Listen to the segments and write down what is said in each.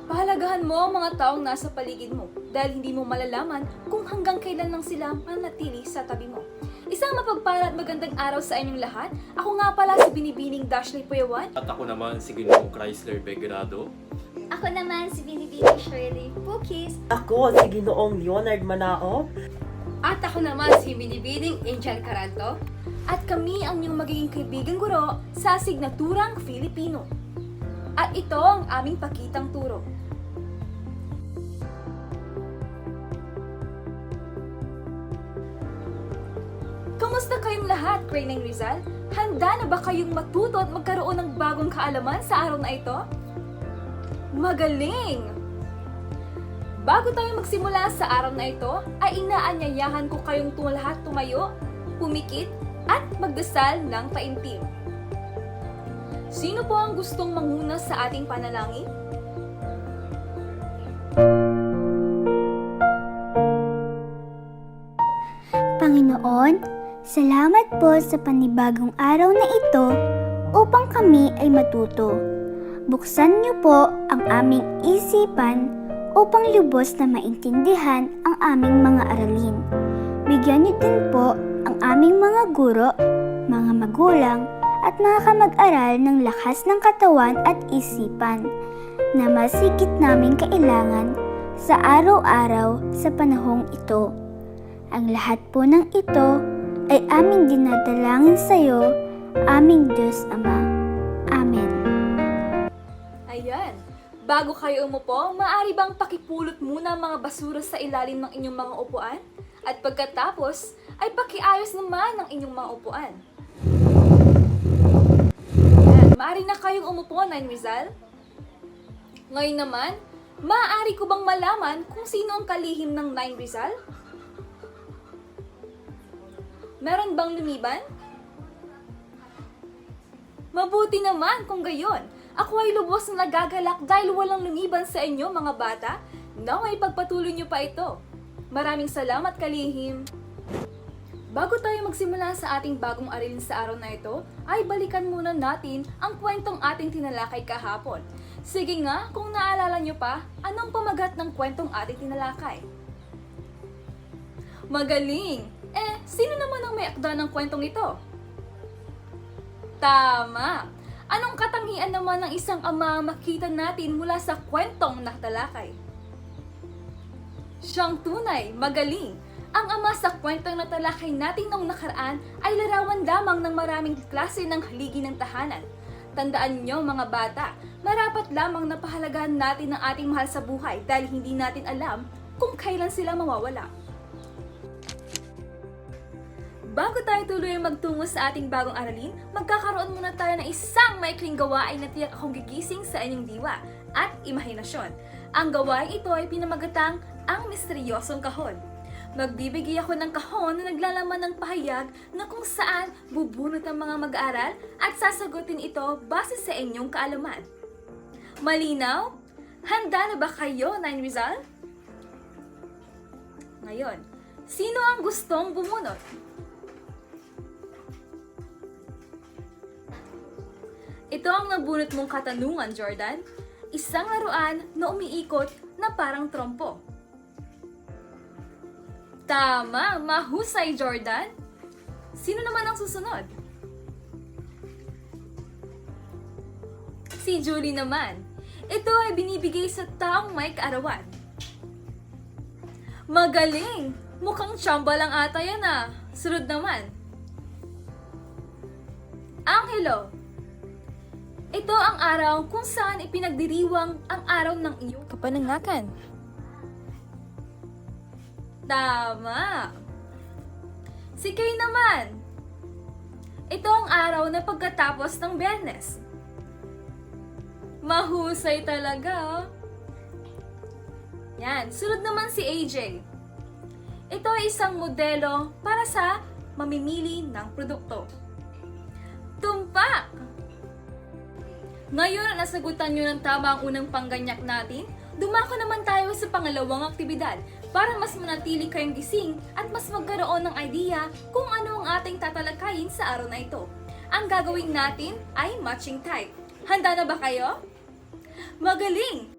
Pahalagahan mo ang mga taong nasa paligid mo dahil hindi mo malalaman kung hanggang kailan lang sila manatili sa tabi mo. Isang mapagpala at magandang araw sa inyong lahat. Ako nga pala si Binibining Dashley Puyawan. At ako naman si Ginoong Chrysler Begrado. Ako naman si Binibining Shirley Pukis. Ako, si Ginoong Leonard Manao. At ako naman si Binibining Angel Caranto. At kami ang inyong magiging kaibigang guro sa Asignaturang Filipino. At ito ang aming pakitang turo. Kamusta kayong lahat, Craning Rizal? Handa na ba kayong matuto at magkaroon ng bagong kaalaman sa araw na ito? Magaling! Bago tayo magsimula sa araw na ito, ay inaanyayahan ko kayong lahat tumayo, pumikit, at magdasal ng taimtim. Sino po ang gustong manguna sa ating panalangin? Panginoon, salamat po sa panibagong araw na ito upang kami ay matuto. Buksan niyo po ang aming isipan upang lubos na maintindihan ang aming mga aralin. Bigyan niyo din po ang aming mga guro, mga magulang, at mga kamag-aral ng lakas ng katawan at isipan na mas higit naming kailangan sa araw-araw sa panahong ito. Ang lahat po ng ito ay aming dinadalangin sa iyo, aming Diyos Ama. Amen. Ayan. Bago kayo umupo, maaari bang pakipulot muna ang mga basura sa ilalim ng inyong mga upuan? At pagkatapos, ay pakiayos naman ang inyong mga upuan. Ayan. Maaari na kayong umupo, Nine Rizal. Ngayon naman, maaari ko bang malaman kung sino ang kalihim ng Nine Rizal? Meron bang lumiban? Mabuti naman kung gayon. Ako ay lubos na nagagalak dahil walang lumiban sa inyo, mga bata. Naway pagpatuloy niyo pa ito. Maraming salamat, kalihim. Bago tayo magsimula sa ating bagong aralin sa araw na ito, ay balikan muna natin ang kwentong ating tinalakay kahapon. Sige nga, kung naalala niyo pa, anong pamagat ng kwentong ating tinalakay? Magaling! Sino naman ang may akda ng kwentong ito? Tama! Anong katangian naman ng isang ama makita natin mula sa kwentong natalakay? Siyang tunay, magaling! Ang ama sa kwentong natalakay natin noong nakaraan ay larawan lamang ng maraming klase ng haligi ng tahanan. Tandaan niyo, mga bata, marapat lamang na pahalagahan natin ang ating mahal sa buhay dahil hindi natin alam kung kailan sila mawawala. Bago tayo tuloy magtungo sa ating bagong aralin, magkakaroon muna tayo ng isang maikling gawain na tiyak akong gigising sa inyong diwa at imahinasyon. Ang gawain ito ay pinamagatang ang misteryosong kahon. Magbibigay ako ng kahon na naglalaman ng pahayag na kung saan bubunot ang mga mag-aaral at sasagutin ito base sa inyong kaalaman. Malinaw? Handa na ba kayo, Nine Rizal? Ngayon, sino ang gustong bumunot? Ito ang nabunot mong katanungan, Jordan. Isang laruan na umiikot na parang trompo. Tama! Mahusay, Jordan! Sino naman ang susunod? Si Julie naman. Ito ay binibigay sa taong may kaarawan. Magaling! Mukhang tsamba lang ata yan ah. Sunod naman. Angelo. Ito ang araw kung saan ipinagdiriwang ang araw ng iyong kapanangakan. Tama! Si Kay naman. Ito ang araw na pagkatapos ng Biyernes. Mahusay talaga. Yan. Sunod naman si AJ. Ito ay isang modelo para sa mamimili ng produkto. Tumpak! Ngayon na nasagutan nyo ng tama ang unang pangganyak natin, dumako naman tayo sa pangalawang aktibidad para mas manatili kayong gising at mas magkaroon ng idea kung ano ang ating tatalakayin sa araw na ito. Ang gagawin natin ay matching type. Handa na ba kayo? Magaling!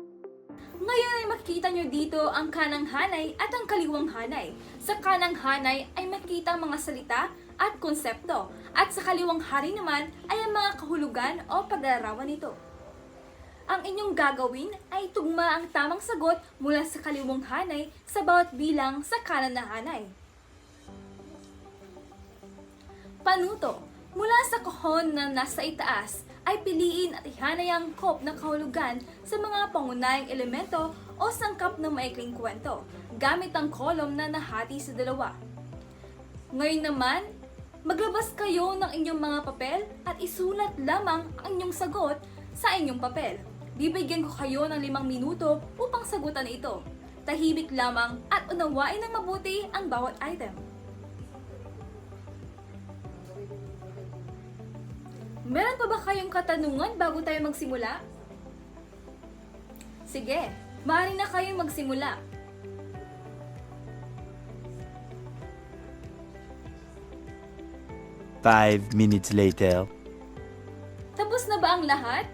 Ngayon ay makikita nyo dito ang kanang hanay at ang kaliwang hanay. Sa kanang hanay ay makikita ang mga salita at konsepto, at sa kaliwang hari naman ay ang mga kahulugan o pag-aarawan nito. Ang inyong gagawin ay tugma ang tamang sagot mula sa kaliwang hanay sa bawat bilang sa kanan na hanay. Panuto. Mula sa kahon na nasa itaas ay piliin at ihanay ang angkop na kahulugan sa mga pangunahing elemento o sangkap ng maikling kwento gamit ang kolom na nahati sa dalawa. Ngayon naman, maglabas kayo ng inyong mga papel at isulat lamang ang inyong sagot sa inyong papel. Bibigyan ko kayo ng 5 minuto upang sagutan ito. Tahimik lamang at unawain ng mabuti ang bawat item. Meron pa ba kayong katanungan bago tayo magsimula? Sige, maaari na kayong magsimula. Five minutes later. Tapos na ba ang lahat?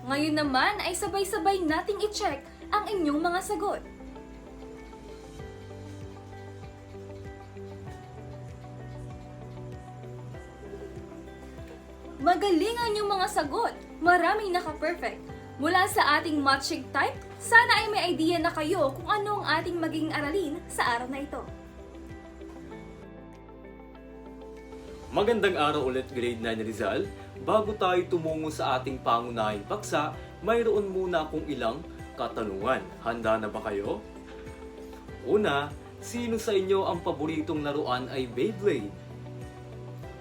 Ngayon naman ay sabay-sabay nating i-check ang inyong mga sagot. Magaling ang inyong mga sagot. Maraming naka-perfect. Mula sa ating matching type, sana ay may idea na kayo kung ano ang ating magiging aralin sa araw na ito. Magandang araw ulit grade 9 Rizal. Bago tayo tumungo sa ating pangunahing paksa, mayroon muna akong ilang katanungan. Handa na ba kayo? Una, sino sa inyo ang paboritong laruan ay Beyblade?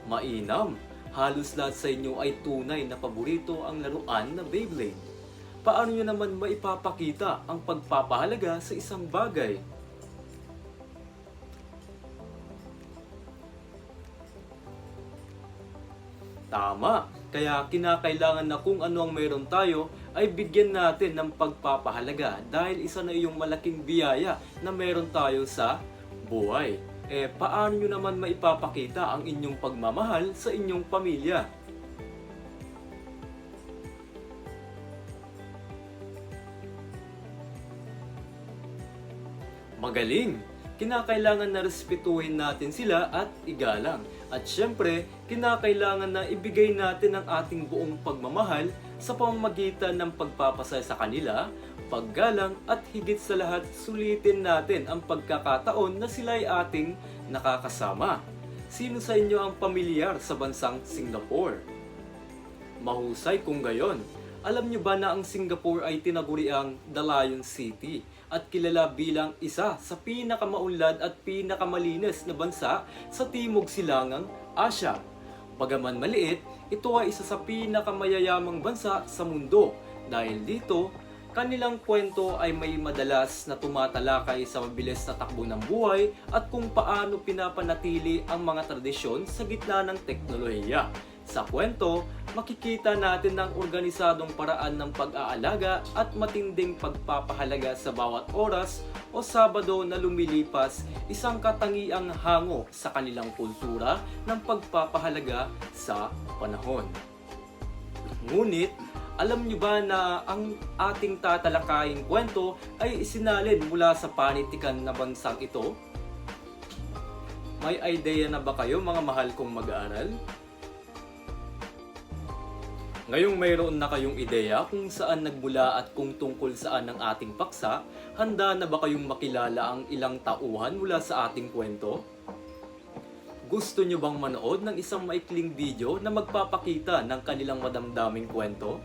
Mainam, halos lahat sa inyo ay tunay na paborito ang laruan na Beyblade. Paano nyo naman maipapakita ang pagpapahalaga sa isang bagay? Tama, kaya kinakailangan na kung ano ang mayroon tayo ay bigyan natin ng pagpapahalaga dahil isa na iyong malaking biyaya na mayroon tayo sa buhay. Paano nyo naman maipapakita ang inyong pagmamahal sa inyong pamilya? Magaling! Kinakailangan na respetuhin natin sila at igalang. At syempre, kinakailangan na ibigay natin ang ating buong pagmamahal sa pamamagitan ng pagpapasaya sa kanila, paggalang at higit sa lahat sulitin natin ang pagkakataon na sila ay ating nakakasama. Sino sa inyo ang pamilyar sa bansang Singapore? Mahusay kung gayon. Alam niyo ba na ang Singapore ay tinaguriang The Lion City at kilala bilang isa sa pinakamaunlad at pinakamalinis na bansa sa Timog Silangang Asya. Bagaman maliit, ito ay isa sa pinakamayayamang bansa sa mundo dahil dito, kanilang kwento ay may madalas na tumatalakay sa mabilis na takbo ng buhay at kung paano pinapanatili ang mga tradisyon sa gitna ng teknolohiya. Sa kwento, makikita natin ang organisadong paraan ng pag-aalaga at matinding pagpapahalaga sa bawat oras o Sabado na lumilipas, isang katangiang hango sa kanilang kultura ng pagpapahalaga sa panahon. Ngunit, alam niyo ba na ang ating tatalakaying kwento ay isinalin mula sa panitikan na bansang ito? May idea na ba kayo mga mahal kong mag-aaral? Ngayong mayroon na kayong ideya kung saan nagmula at kung tungkol saan ang ating paksa, handa na ba kayong makilala ang ilang tauhan mula sa ating kwento? Gusto nyo bang manood ng isang maikling video na magpapakita ng kanilang madamdaming kwento?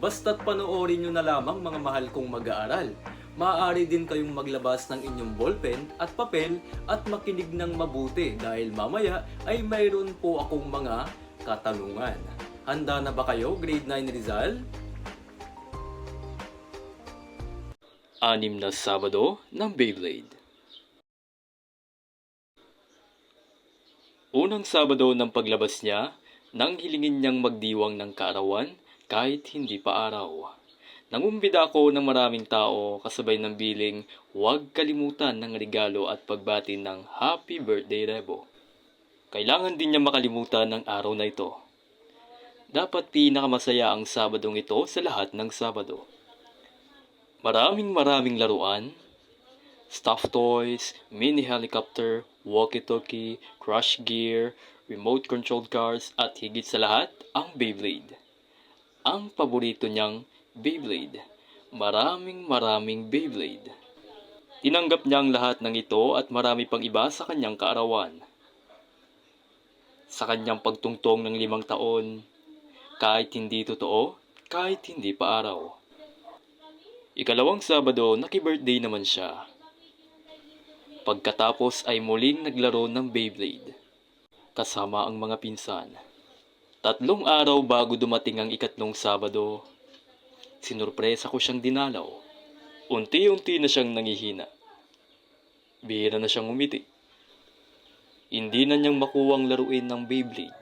Basta't panoorin nyo na lamang mga mahal kong mag-aaral. Maaari din kayong maglabas ng inyong ballpen at papel at makinig ng mabuti dahil mamaya ay mayroon po akong mga katanungan. Handa na ba kayo, grade 9 Rizal? 6 na Sabado ng Beyblade. Unang Sabado ng paglabas niya, nang hilingin niyang magdiwang ng kaarawan kahit hindi pa araw. Nangumbida ako ng maraming tao kasabay ng biling huwag kalimutan ng regalo at pagbati ng Happy Birthday Rebo. Kailangan din niya makalimutan ang araw na ito. Dapat pinakamasaya ang Sabadong ito sa lahat ng Sabado. Maraming laruan, stuffed toys, mini helicopter, walkie-talkie, crush gear, remote-controlled cars, at higit sa lahat, ang Beyblade. Ang paborito niyang Beyblade. Maraming Beyblade. Tinanggap niya ang lahat ng ito at marami pang iba sa kanyang kaarawan. Sa kanyang pagtungtong ng 5 taon, kahit hindi totoo, kahit hindi pa araw. Ikalawang Sabado, naki-birthday naman siya. Pagkatapos ay muling naglaro ng Beyblade, kasama ang mga pinsan. 3 araw bago dumating ang ikatlong Sabado, sinurpresa ko siyang dinalaw. Unti-unti na siyang nangihina. Bihira na siyang umiti. Hindi na niyang makuwang laruin ng Beyblade,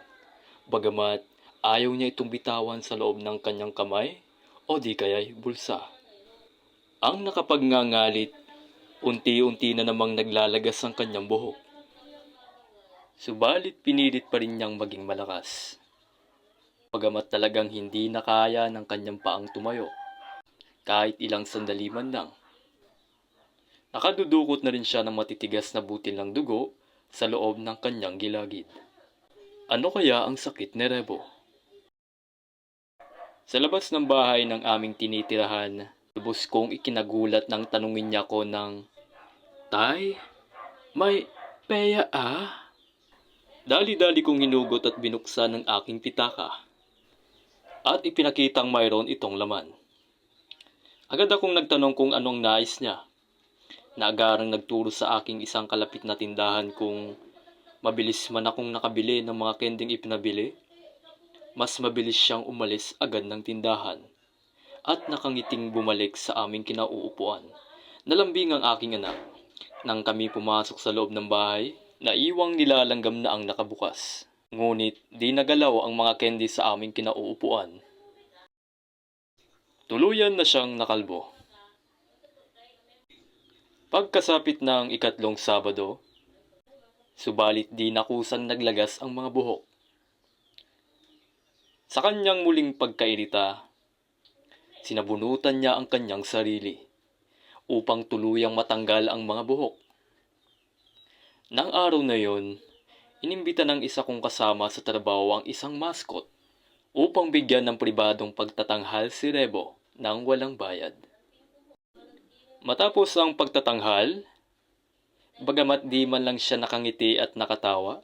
bagamat ayaw niya itong bitawan sa loob ng kanyang kamay o di kaya'y bulsa. Ang nakapagngangalit, unti-unti na namang naglalagas ang kanyang buhok. Subalit pinilit pa rin niyang maging malakas. Bagamat talagang hindi nakaya ng kanyang paang tumayo, kahit ilang sandali man lang. Nakadudukot na rin siya ng matitigas na butil ng dugo sa loob ng kanyang gilagid. Ano kaya ang sakit ni Rebo? Sa labas ng bahay ng aming tinitirahan, lubos kong ikinagulat nang tanungin niya ko ng, "Tay, may peya ah?" Dali-dali kong hinugot at binuksan ang aking pitaka at ipinakitang mayroon itong laman. Agad akong nagtanong kung anong nais niya. Naagarang nagturo sa aking isang kalapit na tindahan kung mabilis man akong nakabili ng mga kending ipinabili, mas mabilis siyang umalis agad ng tindahan at nakangiting bumalik sa aming kinauupuan. Nalambing ang aking anak. Nang kami pumasok sa loob ng bahay, naiwang nilalanggam na ang nakabukas. Ngunit di nagalaw ang mga candy sa aming kinauupuan. Tuluyan na siyang nakalbo. Pagkasapit ng ikatlong Sabado, subalit di nakusang naglagas ang mga buhok. Sa kanyang muling pagkairita, sinabunutan niya ang kanyang sarili upang tuluyang matanggal ang mga buhok. Nang araw na yon, inimbita ng isa kong kasama sa trabaho ang isang mascot upang bigyan ng pribadong pagtatanghal si Rebo nang walang bayad. Matapos ang pagtatanghal, bagamat di man lang siya nakangiti at nakatawa,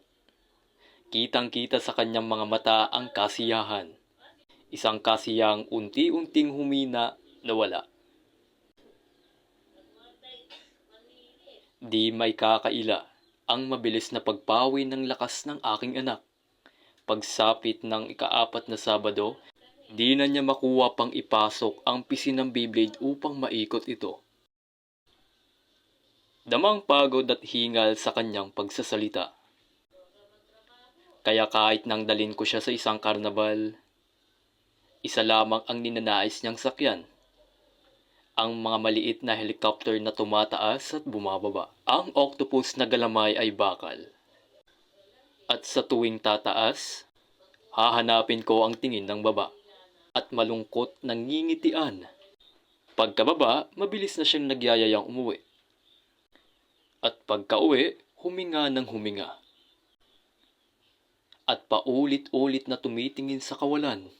kitang-kita sa kanyang mga mata ang kasiyahan. Isang kasiyang unti-unting humina na wala. Di may kakaila ang mabilis na pagpawi ng lakas ng aking anak. Pagsapit ng ika-4 na Sabado, di na niya makuha pang ipasok ang pisin ng Beyblade upang maikot ito. Damang pagod at hingal sa kanyang pagsasalita. Kaya kahit nang dalin ko siya sa isang karnabal, isa lamang ang ninanais niyang sakyan. Ang mga maliit na helicopter na tumataas at bumababa. Ang octopus na galamay ay bakal. At sa tuwing tataas, hahanapin ko ang tingin ng baba at malungkot nang ngingitian. Pagkababa, mabilis na siyang nagyayayang umuwi. At pagka-uwi, huminga ng huminga. At paulit-ulit na tumitingin sa kawalan.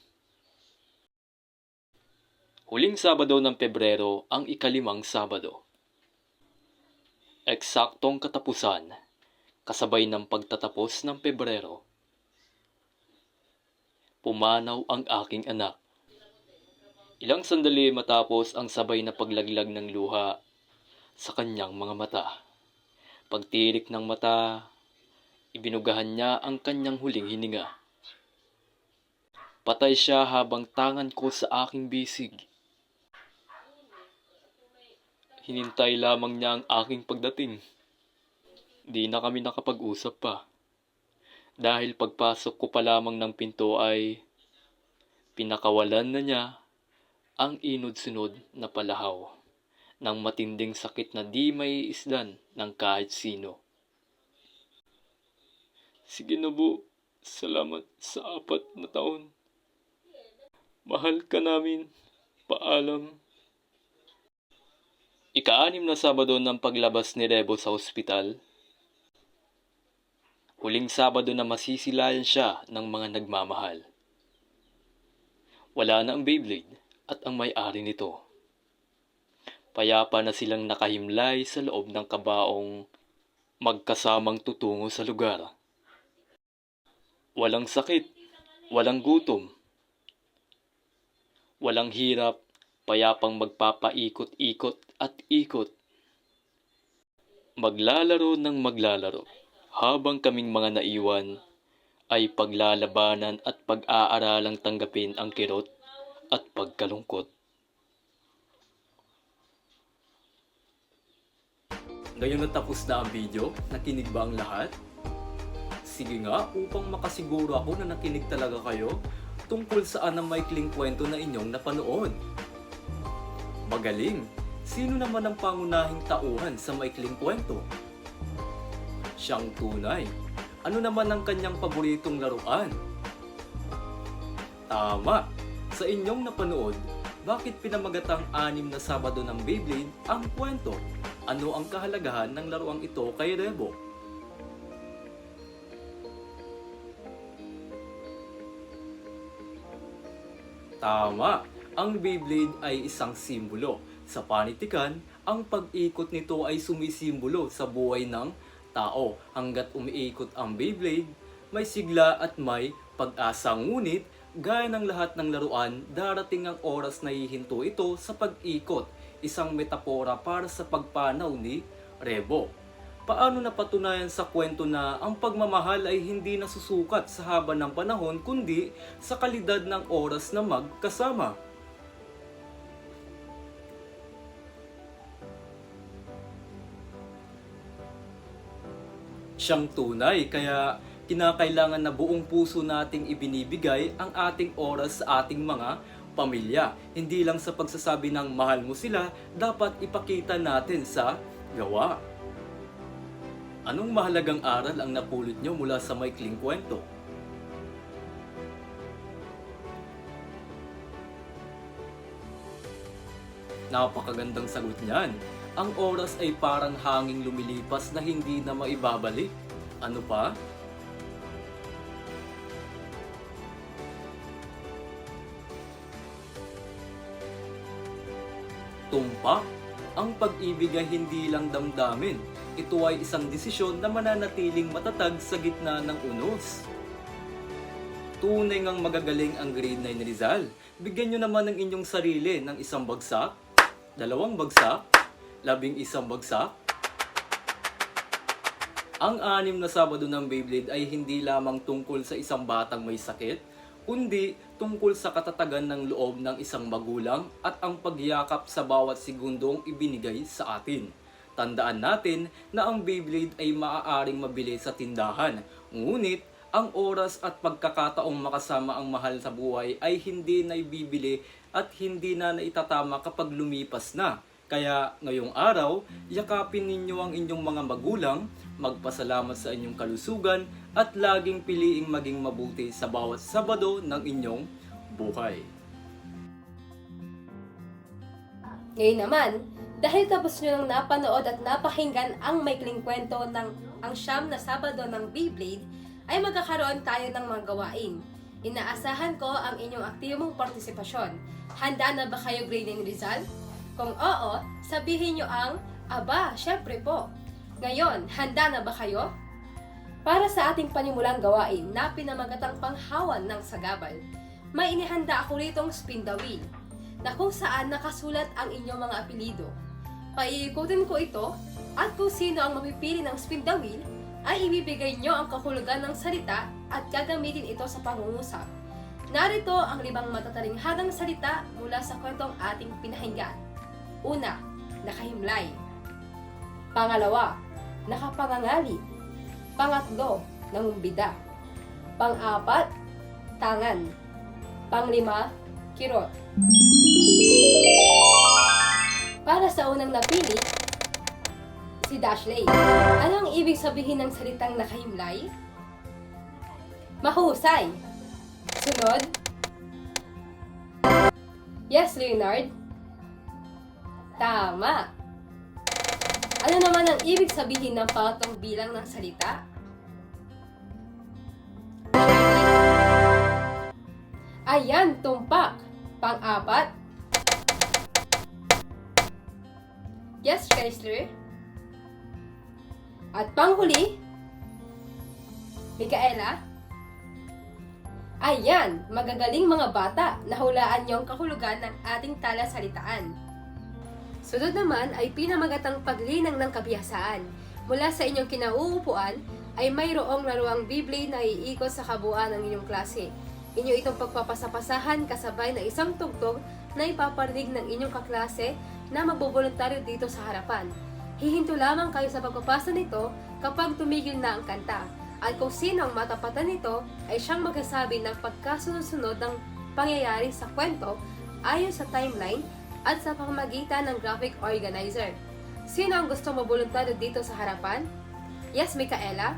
Huling Sabado ng Pebrero ang ika-5 Sabado. Eksaktong katapusan, kasabay ng pagtatapos ng Pebrero. Pumanaw ang aking anak. Ilang sandali matapos ang sabay na paglaglag ng luha sa kanyang mga mata. Pagtirik ng mata, ibinugahan niya ang kanyang huling hininga. Patay siya habang tangan ko sa aking bisig. Hinintay lamang niya ang aking pagdating. Di na kami nakapag-usap pa. Dahil pagpasok ko pa lamang ng pinto ay pinakawalan na niya ang inod-sunod na palahaw ng matinding sakit na di may isdan ng kahit sino. Sige na po, salamat sa 4 na taon. Mahal ka namin. Paalam. Ika-6 na Sabado ng paglabas ni Rebo sa ospital. Huling Sabado na masisilayan siya ng mga nagmamahal. Wala na ang Beyblade at ang may-ari nito. Payapa na silang nakahimlay sa loob ng kabaong magkasamang tutungo sa lugar. Walang sakit, walang gutom, walang hirap, payapang magpapaikot-ikot at ikot. Maglalaro ng maglalaro, habang kaming mga naiwan ay paglalabanan at pag-aaralang tanggapin ang kirot at pagkalungkot. Ngayon na tapos na ang video, nakinig ba ang lahat? Sige nga, upang makasiguro ako na nakinig talaga kayo tungkol saan ang maikling kwento na inyong napanood. Magaling! Sino naman ang pangunahing tauhan sa maikling kwento? Siyang tunay. Ano naman ang kanyang paboritong laruan? Tama! Sa inyong napanood, bakit pinamagatang 6 na Sabado ng Beyblade ang kwento? Ano ang kahalagahan ng laruang ito kay Rebo? Tama! Ang Beyblade ay isang simbolo. Sa panitikan, ang pag-ikot nito ay sumisimbolo sa buhay ng tao. Hanggat umiikot ang Beyblade, may sigla at may pag-asa. Ngunit, gaya ng lahat ng laruan, darating ang oras na hihinto ito sa pag-ikot. Isang metapora para sa pagpanaw ni Rebo. Paano napatunayan sa kwento na ang pagmamahal ay hindi nasusukat sa haba ng panahon kundi sa kalidad ng oras na magkasama? Siyang tunay, kaya kinakailangan na buong puso nating ibinibigay ang ating oras sa ating mga pamilya. Hindi lang sa pagsasabi ng mahal mo sila, dapat ipakita natin sa gawa. Anong mahalagang aral ang napulot nyo mula sa maikling kwento? Napakagandang sagot niyan. Ang oras ay parang hanging lumilipas na hindi na maibabalik. Ano pa? Tumpak, ang pag-ibig ay hindi lang damdamin. Ito ay isang desisyon na mananatiling matatag sa gitna ng unos. Tunay ngang magagaling ang grade 9 ni Rizal. Bigyan nyo naman ng inyong sarili ng 1 bagsak, 2 bagsak, 11 bagsak. Ang 6 na Sabado ng Beyblade ay hindi lamang tungkol sa isang batang may sakit, kundi tungkol sa katatagan ng loob ng isang magulang at ang pagyakap sa bawat segundong ibinigay sa atin. Tandaan natin na ang Beyblade ay maaaring mabili sa tindahan, ngunit ang oras at pagkakataong makasama ang mahal sa buhay ay hindi na ibibili at hindi na naitatama kapag lumipas na. Kaya ngayong araw, yakapin ninyo ang inyong mga magulang, magpasalamat sa inyong kalusugan at laging piliing maging mabuti sa bawat Sabado ng inyong buhay. Ngayon naman, dahil tapos nyo nang napanood at napakinggan ang maikling kwento ng ang 9 na Sabado ng Beyblade, ay magkakaroon tayo ng mga gawain. Inaasahan ko ang inyong aktibong partisipasyon. Handa na ba kayo, grade 9 Rizal? Kung oo, sabihin nyo ang, aba, syempre po. Ngayon, handa na ba kayo? Para sa ating panimulang gawain na pinamagatang panghawan ng sagabal, may inihanda ako ritong spin the wheel, na kung saan nakasulat ang inyong mga apelido. Paiikutin ko ito, at kung sino ang mapipili ng spin the wheel, ay ibibigay nyo ang kahulugan ng salita at gagamitin ito sa pangungusap. Narito ang 5 matatalinghadang salita mula sa kwentong ating pinahinggan. Una, nakahimlay. Pangalawa, nakapangangali. Pangatlo, nangumbida. Pang-4, tangan. Pang-5, kirot. Para sa unang napili, si Dashley. Ano ang ibig sabihin ng salitang nakahimlay? Mahusay. Sunod, Yes, Leonard. Tama. Ano naman ang ibig sabihin ng pangatlong bilang ng salita? Ayan, tumpak. Pang-apat. Yes, Chrysler. At panghuli, Micaela. Ayan, magagaling mga bata, nahulaan niyong kahulugan ng ating talasalitaan. Sunod naman ay pinamagatang paglinang ng kabiasaan. Mula sa inyong kinauupuan ay mayroong laruang Beyblade na iikot sa kabuuan ng inyong klase. Inyo itong pagpapasapasahan kasabay na isang tugtog na ipaparinig ng inyong kaklase na magboboluntaryo dito sa harapan. Hihinto lamang kayo sa pagpapasa nito kapag tumigil na ang kanta. At kung sino ang matapatan nito ay siyang magsasabi ng pagkasunod-sunod ng pangyayari sa kwento ayon sa timeline at sa pamamagitan ng graphic organizer. Sino ang gusto mabuluntaryo dito sa harapan? Yes, Micaela?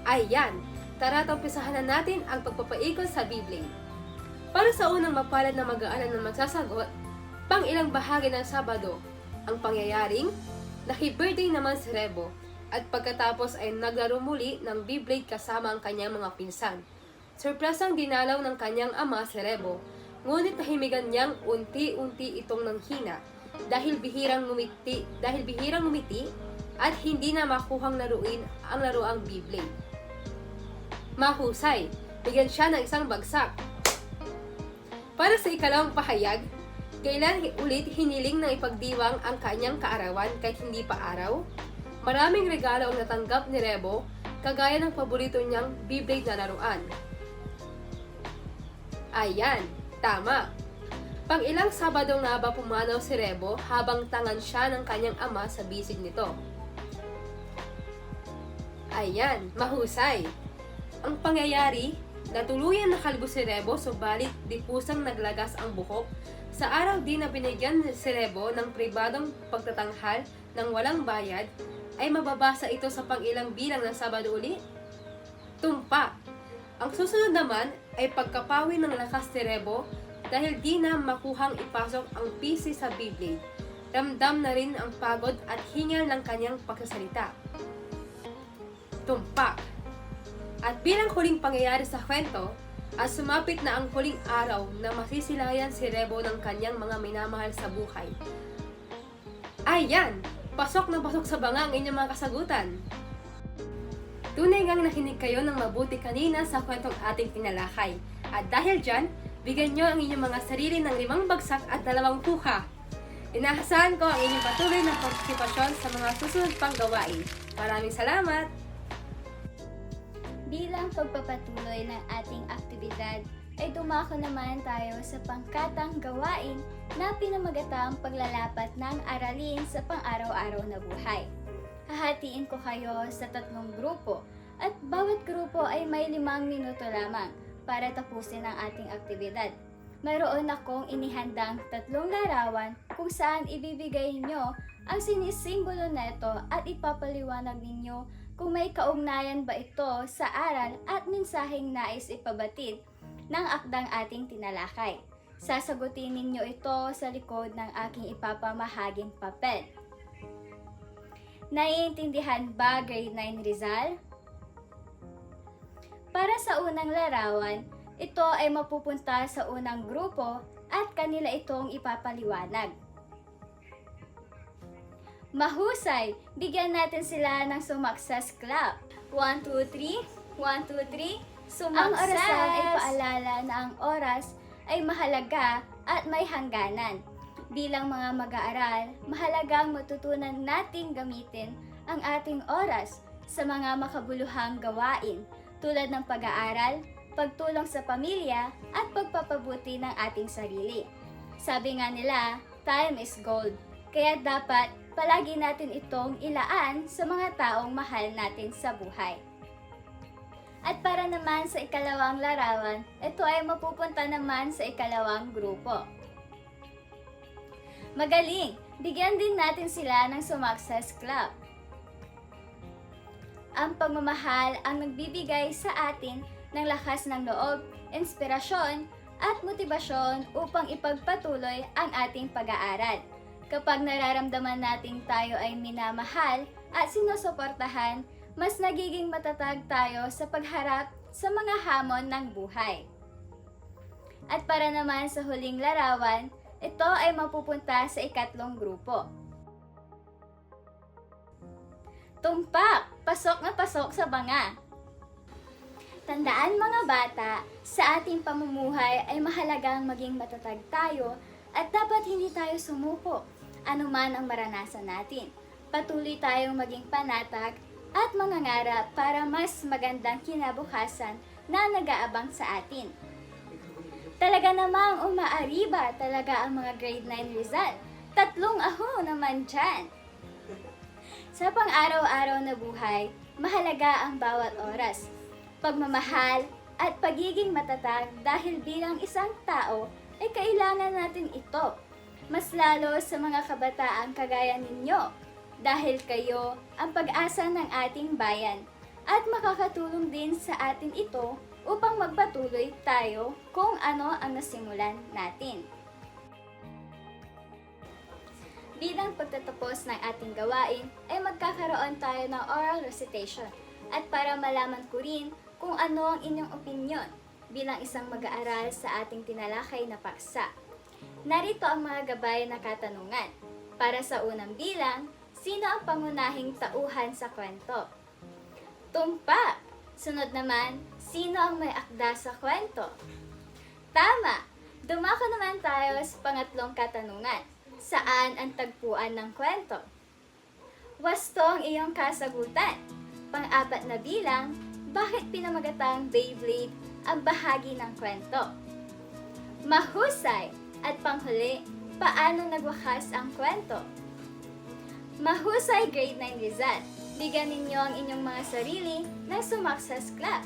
Ayan! Tara, umpisahan na natin ang pagpapaikot sa Beyblade. Para sa unang mapalad na mag-aaral na magsasagot, pang ilang bahagi ng Sabado, ang pangyayaring naki-birthday naman si Rebo at pagkatapos ay naglaro muli ng Beyblade kasama ang kanyang mga pinsan. Surpresang dinalaw ng kanyang ama si Rebo, ngunit nahimigan niyang unti-unti itong nanghina dahil bihirang ngumiti at hindi na makuhang laruin ang laruang Beyblade. Mahusay, bigyan siya ng isang bagsak. Para sa ikalawang pahayag, kailan ulit hiniling ng ipagdiwang ang kanyang kaarawan kahit hindi pa araw? Maraming regalo ang natanggap ni Rebo, kagaya ng paborito niyang Beyblade na laruan. Ayan, tama. Pang ilang Sabado nga ba pumanaw si Rebo habang tangan siya ng kanyang ama sa bisig nito? Ayan, mahusay. Ang pangyayari, natuluyan na kalbo si Rebo subalit di pusang naglagas ang buhok. Sa araw din na binigyan si Rebo ng pribadong pagtatanghal ng walang bayad, ay mababasa ito sa pang-ilang bilang ng Sabado uli? Tumpa! Ang susunod naman ay pagkapawi ng lakas ni Rebo dahil di na makuhang ipasok ang PC sa Beyblade. Ramdam na rin ang pagod at hingal ng kanyang pagsasalita. Tumpak! At bilang huling pangyayari sa kwento, at sumapit na ang huling araw na masisilayan si Rebo ng kanyang mga minamahal sa buhay. Ayan! Pasok na pasok sa banga ang inyong mga kasagutan. Tunay ngang nakinig kayo ng mabuti kanina sa kwentong ating tinalakay. At dahil dyan, bigyan nyo ang inyong mga sarili ng 5 bagsak at 2 kuha. Inaasahan ko ang inyong patuloy na partisipasyon sa mga susunod pang gawain. Maraming salamat! Bilang pagpapatuloy ng ating aktibidad, ay dumako naman tayo sa pangkatang gawain na pinamagatang paglalapat ng aralin sa pang-araw-araw na buhay. Hahatiin ko kayo sa 3 grupo at bawat grupo ay may 5 minuto lamang para tapusin ang ating aktibidad. Mayroon akong inihandang 3 larawan kung saan ibibigay nyo ang sinisimbolo neto at ipapaliwanag ninyo kung may kaugnayan ba ito sa aral at mensaheng nais ipabatid ng akdang ating tinalakay. Sasagutin ninyo ito sa likod ng aking ipapamahaging papel. Naiintindihan ba Grade 9 Rizal? Para sa unang larawan, ito ay mapupunta sa unang grupo at kanila itong ipapaliwanag. Mahusay! Bigyan natin sila ng sumaksas clap. 1, 2, 3. 1, 2, 3. Sumaksas! Ang orasan ay paalala na ang oras ay mahalaga at may hangganan. Bilang mga mag-aaral, mahalagang matutunan nating gamitin ang ating oras sa mga makabuluhang gawain tulad ng pag-aaral, pagtulong sa pamilya at pagpapabuti ng ating sarili. Sabi nga nila, time is gold. Kaya dapat palagi natin itong ilaan sa mga taong mahal natin sa buhay. At para naman sa ikalawang larawan, ito ay mapupunta naman sa ikalawang grupo. Magaling! Bigyan din natin sila ng sumaksas clap. Ang pagmamahal ang nagbibigay sa atin ng lakas ng loob, inspirasyon, at motibasyon upang ipagpatuloy ang ating pag-aaral. Kapag nararamdaman nating tayo ay minamahal at sinusuportahan, mas nagiging matatag tayo sa pagharap sa mga hamon ng buhay. At para naman sa huling larawan, ito ay mapupunta sa ikatlong grupo. Tumpak! Pasok na pasok sa banga! Tandaan mga bata, sa ating pamumuhay ay mahalagang maging matatag tayo at dapat hindi tayo sumuko, anuman ang maranasan natin. Patuloy tayong maging panatag at mangangarap para mas magandang kinabukasan na nag-aabang sa atin. Talaga namang umaariba talaga ang mga grade 9 result. 3 aho naman dyan. Sa pang-araw-araw na buhay, mahalaga ang bawat oras, pagmamahal at pagiging matatag dahil bilang isang tao ay kailangan natin ito. Mas lalo sa mga kabataan kagaya ninyo dahil kayo ang pag-asa ng ating bayan at makakatulong din sa atin ito upang magpatuloy tayo kung ano ang nasimulan natin. Bilang pagtatapos ng ating gawain ay magkakaroon tayo ng oral recitation at para malaman ko rin kung ano ang inyong opinyon bilang isang mag-aaral sa ating tinalakay na paksa. Narito ang mga gabay na katanungan. Para sa unang bilang, sino ang pangunahing tauhan sa kwento? Tumpak! Sunod naman, sino ang may akda sa kwento? Tama! Dumako naman tayo sa pangatlong katanungan. Saan ang tagpuan ng kwento? Wasto ang iyong kasagutan. Pang-apat na bilang, bakit pinamagatang Beyblade ang bahagi ng kwento? Mahusay! At panghuli, paano nagwakas ang kwento? Mahusay grade 9 result. Bigyan ninyo ang inyong mga sarili ng sumaksas clap.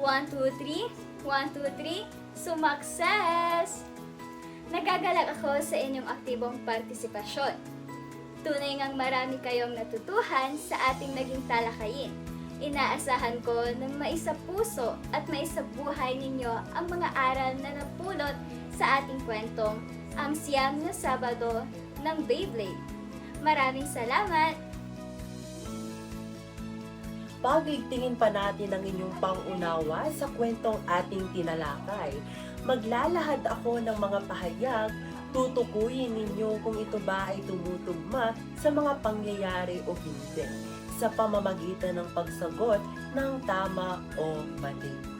1, 2, 3, 1, 2, 3, sumakses! Nagagalak ako sa inyong aktibong partisipasyon. Tunay ngang marami kayong natutuhan sa ating naging talakayin. Inaasahan ko na maisapuso at maisabuhay ninyo ang mga aral na napulot sa ating kwentong ang siyam na Sabado ng Beyblade. Maraming salamat! Pagigtingin pa natin ang inyong pangunawa sa kwentong ating tinalakay. Maglalahad ako ng mga pahayag, tutukuyin ninyo kung ito ba ay tumutugma sa mga pangyayari o hindi, sa pamamagitan ng pagsagot ng tama o mali.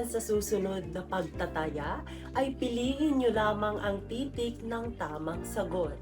naman sa susunod na pagtataya ay piliin nyo lamang ang titik ng tamang sagot.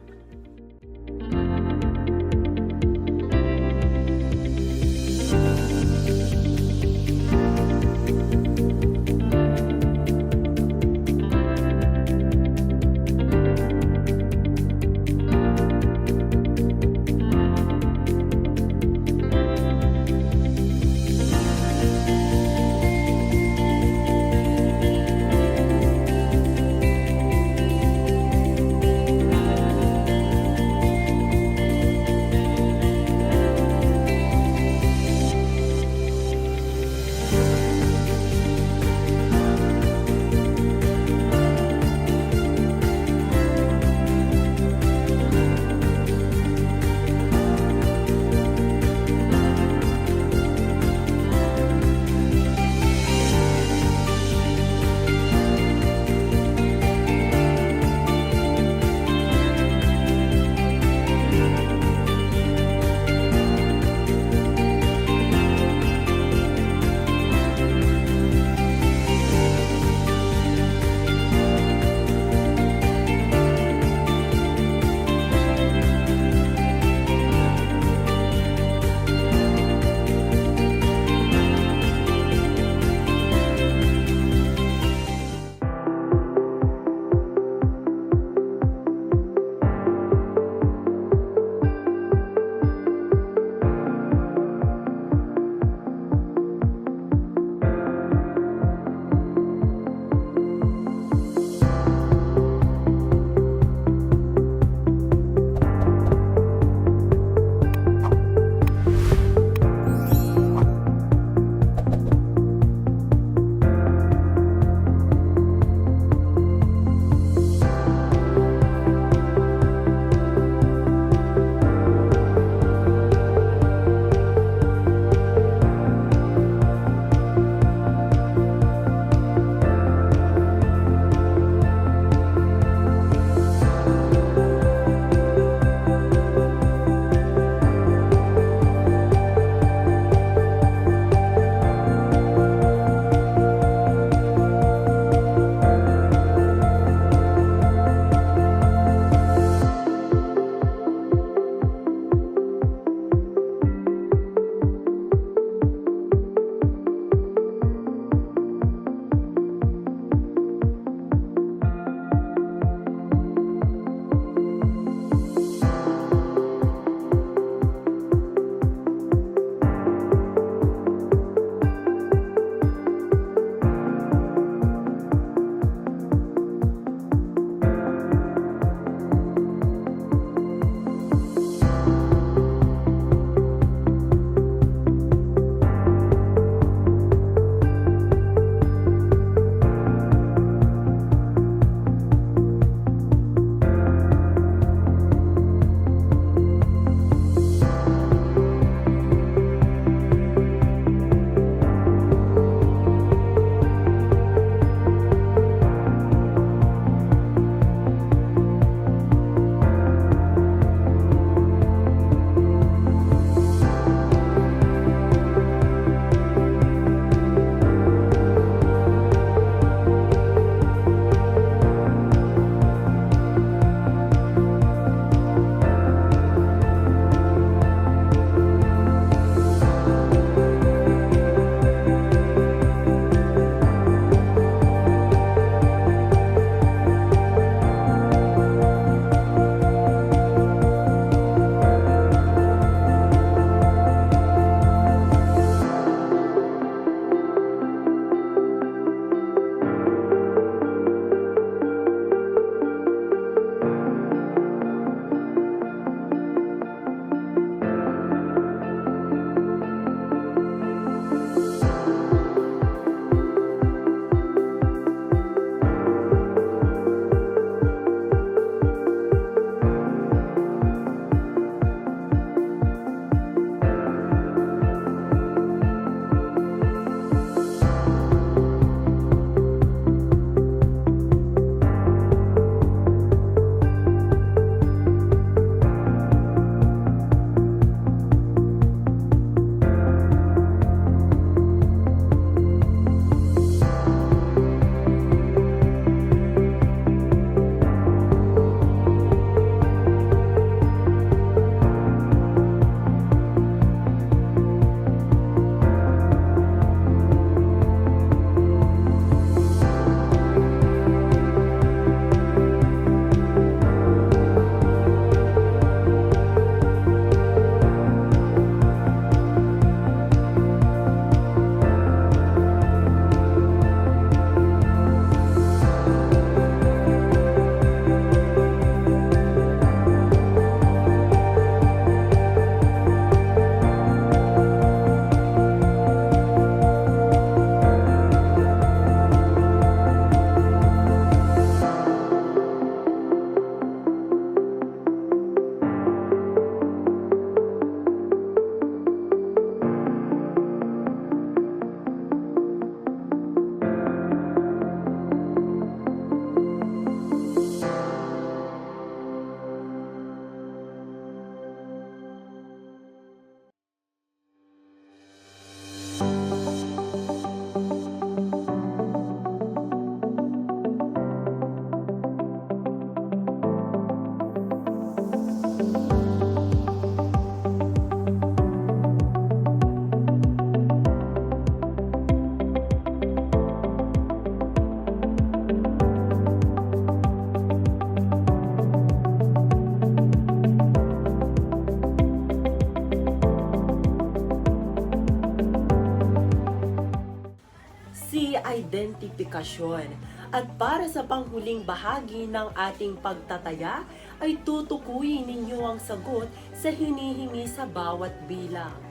identifikasyon. At para sa panghuling bahagi ng ating pagtataya, ay tutukuyin ninyo ang sagot sa hinihingi sa bawat bilang.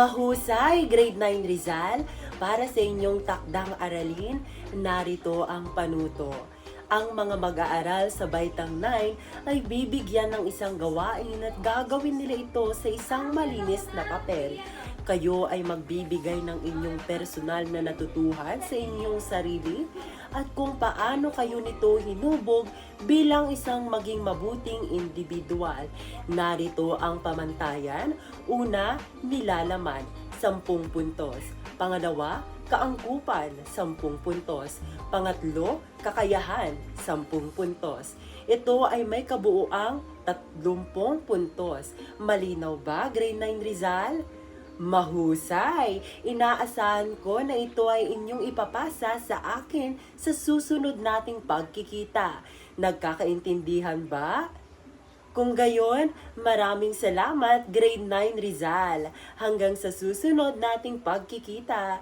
Mahusay, Grade 9 Rizal, para sa inyong takdang aralin, narito ang panuto. Ang mga mag-aaral sa Baitang 9 ay bibigyan ng isang gawain at gagawin nila ito sa isang malinis na papel. Kayo ay magbibigay ng inyong personal na natutuhan sa inyong sarili at kung paano kayo nito hinubog bilang isang maging mabuting individual. Narito ang pamantayan. Una, nilalaman, 10 puntos. Pangalawa, kaangkupan, 10 puntos. Pangatlo, kakayahan, 10 puntos. Ito ay may kabuuang 30 puntos. Malinaw ba, Grade 9 Rizal? Mahusay! Inaasahan ko na ito ay inyong ipapasa sa akin sa susunod nating pagkikita. Nagkakaintindihan ba? Kung gayon, maraming salamat, Grade 9 Rizal. Hanggang sa susunod nating pagkikita.